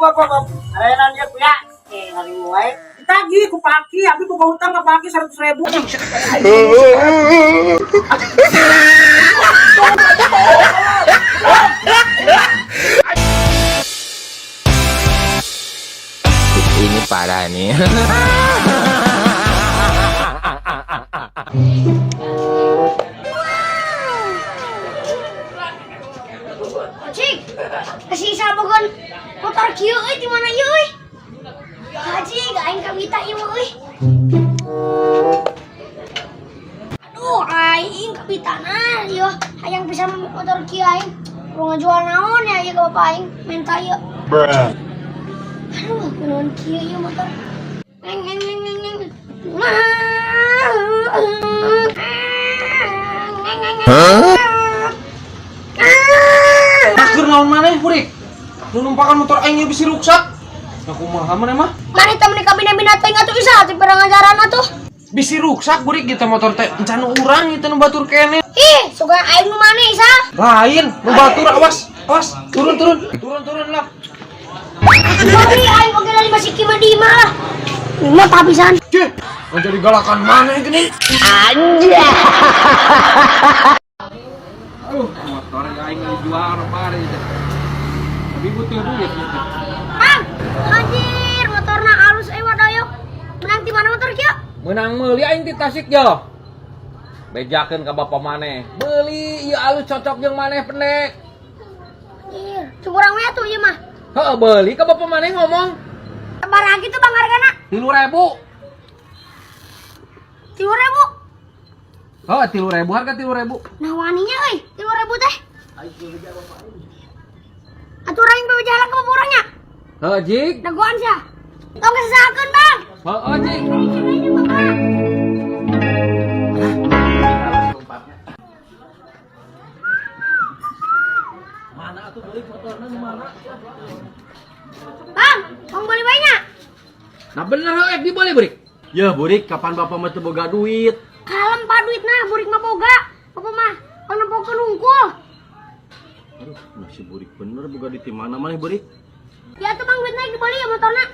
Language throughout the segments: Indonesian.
Op. Arenan dia punya. Hari mulai. Ditagih ku Paki, abi boga hutang ka Paki 100.000. Ini parah nih. Cik, kasih sabogon motor kieu euy di mana ieu euy? Haji, gak aing kabita ieu euy. Aduh, aing kabitana ieu hayang bisa motor kieu aing. Urang ngajual naon ya ieu ka bapak aing minta ieu. Aduh, kunaon kieu ieu motor. Neng. Masker naon maneh, Burik? Nu numpakan motor aing bisi ruksak. Aku kumaha maneh mah? Mari teh meuni kabina-bina teh atuh bisa atuh perangajaran atuh. Bisi ruksak, Burik, kita motor teh encan urang kita nu batur kene. Ih, suka aing nu maneh isa. Lain, nu batur awas. Turun lah. Tapi aing oge lali masih kima dima lah. Lima tapisan. Cih, mau jadi galakan maneh gini. Motor aing jual pare teh. Tapi butuh duit gitu. Bang, anjir motorna alus wadayok. Menang di mana motor kieu? Menang meuli aing ti Tasik yo. Bejakeun ka bapa maneh. Beuli ieu alus cocok jeung maneh pendek. Anjir, cumurang we atuh ieu mah. Heuh, beuli ka bapa maneh ngomong. Sabaraha kitu Bang hargana? 3.000. 3.000. Heuh, 3.000 harga 3.000. Nah waninya euy, 3.000 teh. Atuh aing pe jalan ke orangnya. Heuh, Jik. Dagoan sia. Tong kesakeun, Bang. Heuh, Jik. Mana atuh beli motorna di mana? Bang, mau beli bae nya? Nah bener heuh dibeli, Burik. Ya, Burik, kapan bapak mah teu boga duit? Kalem pa duitna, burik mah boga. Bapak mah nempokeun hungkul. Aduh, masih Burik bener boga di mana maneh, Burik? Ya tuh Bang duitna dibeli ya motorna.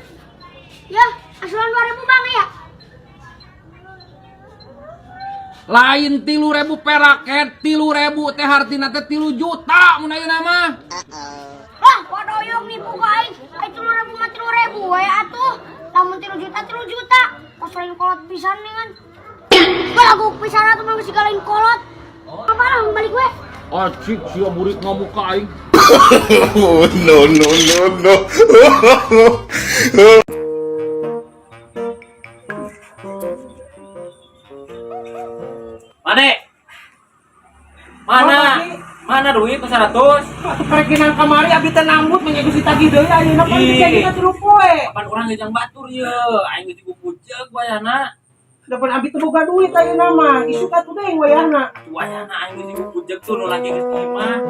Ya, asulan 2.000 Bang ya. Lain 3.000 peraket, 3.000 teh hartina teh 3 juta mun ayeuna mah. Wah, wadoyong nipu ka aing. Aing 3.000 mah 3.000 we atuh. Lamun 3 juta 3 juta. Pas lain kolot pisan nih kan. Balagu pisan atuh mah geus galain kolot. Apa lah balik we? Acik sia Burik ngamuk ka aing. No. Mana duit 100? Perekinan kamari abi teh nambut menyagu si tagih deui ayeuna pan dijadikan 3 poe. Kapan urang ngejang batur ye? Aing geus dibubujeg wayahna. Dapan abi teh boga duit ayeuna mah, isu ka tuh deung wayahna. Wayahna aing geus dibubujeg tuh nu lagi geus terima.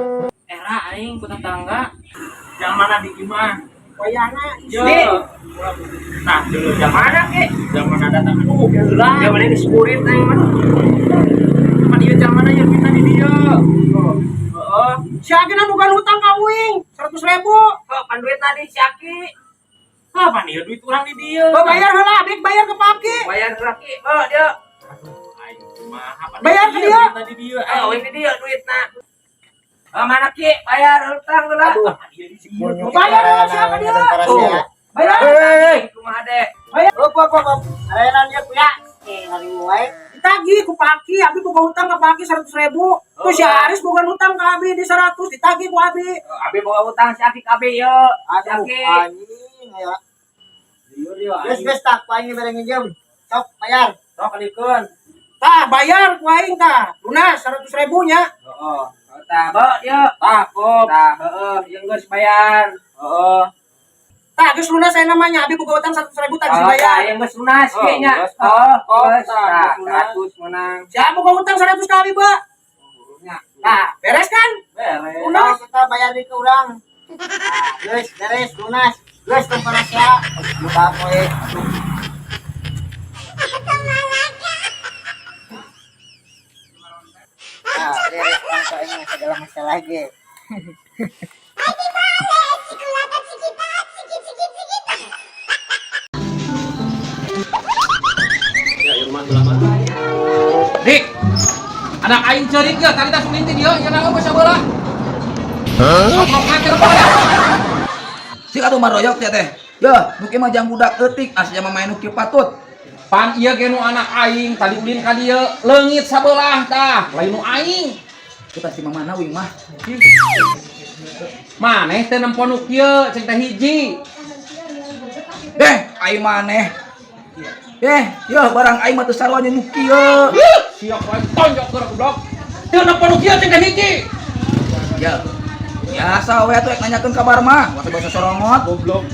Era aing ku tetangga. Yang mana di imah? Wayahna Yo. Nah, dulu zaman ke? Zaman ada tak lah. Zaman ini sekurit aing mah. Kapan ieu zamanna ye kita di dieu. Heeh. si Agena bukan hutang ka uing 100.000. Kapan duit tadi si Aki? Kapan ieu duit urang di dieu? Bayar heula, adik bayar ke Paki. Bayar ke Aki. Dia. Aduh, aing mah apa? Bayar ke dia. Tadi dia. Euy ke dia duitna. Mana Ki? Bayar hutang heula. Bayar heula siapa dia? Bayar. Kumaha dek? Op. Arenan dia punya. Hari mulai. Ditagih ku Paki, abi boga hutang ka Paki 100.000. Tuh si Aris boga hutang ka abi di 100, ditagih ku abi. Abi boga hutang si Aki KB yo. Si Aduh, Aki. anjing ya. Geus tak paling bareng jam. Sok bayar. Sok kalikeun. Tah bayar ku aing tah. Lunas 100.000 nya. Heeh. Tah, yo. Tah, kop. Tah, heeh, yang geus bayar. Heeh. Tah geus lunas saya namanya, abi boga hutang 100.000 tadi bayar. Yang geus lunas ge nya. Tah, 100 menang. Siapa boga hutang 100 ka abi, Ba? Nah, beres kan? Beres. Lunas kita bayar di ke urang. Geus beres lunas. Geus tempana sia. Buka poe. Nah, beres kan ini segala masalah ge. Anak aing ceurik ya, tadi tas ulinti dia, ya naon basa bola. Sok ngake depan. Si atuh maroyok teh teh. Ya, nuki mah jang budak eutik, aslinya mah main nuki patut. Pan ieu ge nu anak aing, tadi ulin ka dieu leungit sabelah tah, lain nu aing. Kita si mamana wing mah. Maneh teh nempon nu kieu, cek teh hiji. Aing maneh. Ya barang aing mah teu sarua nu kieu. Siap wae tonjok geura goblok. Teu nempon nu kieu cek teh hiji. Ya. Biasa we atuh nanyakeun kabar mah, waktu basa sorongot goblok.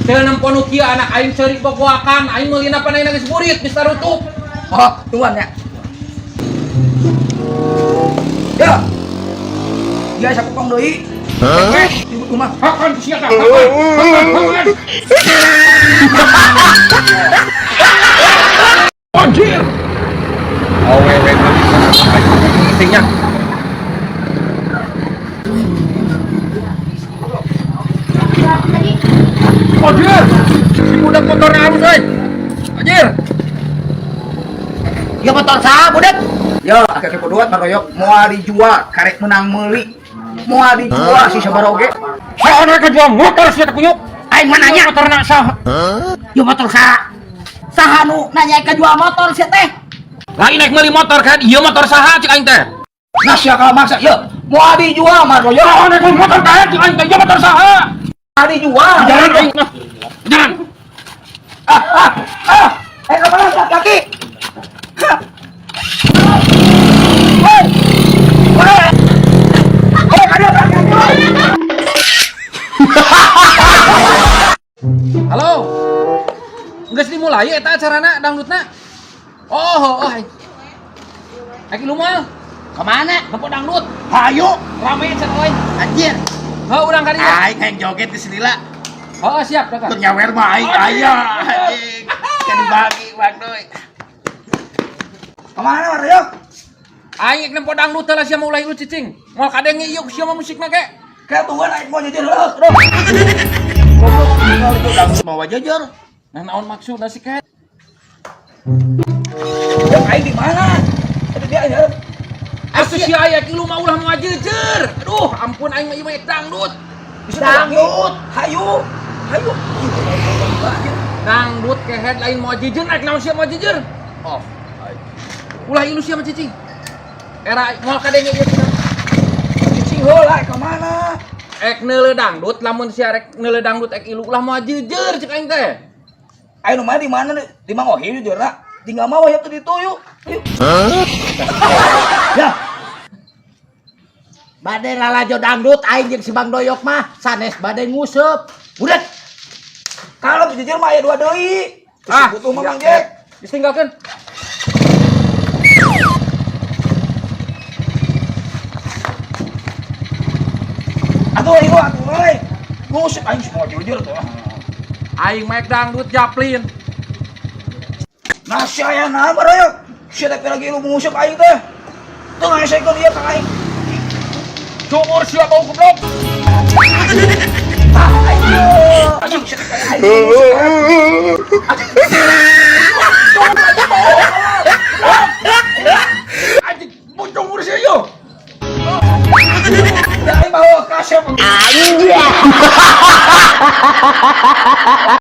Teu nempon nu kieu anak aing ceurik bogoakan, aing meulina panahna geus burit, geus tarutup. Oh, tungguan ya. Ya. Ya siapa pang deui? Ibu kumaha? Hakan sia tah, hakan. Anjir. Awewe mah bisa sampai pentingnya. Anjir. Si budak motornya halus euy. Anjir. Ya motor saha budak? Ya, akeh kepeduat maroyok moal dijual, karek menang meuli. Moal dijual si sabaroge. Saona ka jual motor sia teh kunyuk. Aing mah nanya Motorna saha? ya motor saha? Saha nu nanya ka jual motor sia teh? Lain naik meuli motor kan, ieu motor saha cik aing teh? Nah sia kalau maksa, ya moal dijual maroyok. Saona ka motor teh cik aing teh, ieu motor saha? Moal dijual. Jalan aing mah. Jalan. Ayo kemana kaki? Woi, Halo. Geus dimulai eta acarana dangdutna. Oh. Aki lumal. kemana? Tempo dangdut. Hayu. Rame cenah euy. Anjir. Heuh urang ka dieu. Aing joget di sini lah. Heuh siap kakak. Tur nyawer mah aing aya. Anjing. Kan dibagi Bang Doy. Kemana Mario? Aing nempo dangdut teh lah sia mau ulah lu cicing. Moal kadenge ieu sia mah musikna ge. Kayak tungguan aing mau jujur heula. Goblok mau jujur. Nah naon maksudna sih ket? Ya aing di mana? Tadi dia ya. Asuh si aya ki lu mah ulah mau jeujer. Aduh, ampun aing mah ieu mah dangdut. Dangdut. Hayu. Hayu. Dangdut kehead lain mau jeujer, naik naon sia mau jeujer? Oh. Ulah ieu sia mah cicing. Era moal kadenge ieu cenah. Cicing heula ka mana? Ek neuleuh dangdut, lamun sia rek neuleuh dangdut ek ilu ulah moal jeujer cek aing teh. Ayo mah di mana? Di Mang Ohir jujur nak. Tinggal mah ya teu ditu yuk. Yuk. Ya. Bade lalajo dangdut aing jeung si Bang Doyok mah sanes bade nguseup. Budak. Kalau jujur mah aya dua deui. Butuh mah Mang Jack. Ditinggalkeun. Atuh euy. Nguseup aing semua jujur tuh. Aing maek dangdut Japlin. Nah saya naon baroyok. Sia teh lagi lu nguseup aing teh. Teu ngaesekeun ieu ka aing. Cukur sia bau goblok. Aduh, sia teh aing. Anjing, bocong urus sia yo. Aing bawa kasep.